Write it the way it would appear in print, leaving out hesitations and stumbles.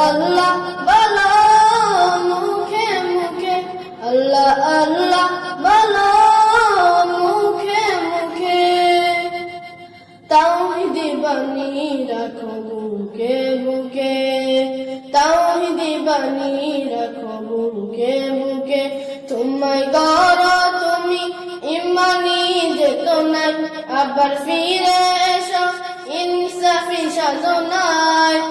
আল্লাহ বলো মুখে মুখে, আল্লাহ আল্লাহ বলো মুখে মুখে, তাওহীদি বাণী রাখো বুকে বুকে, তাওহীদি বাণী রাখো বুকে বুকে। তোমায় গড়ো তুমি ইমানি চেতনায়, আবার ফিরে এসো ইনসাফি সাধনায়।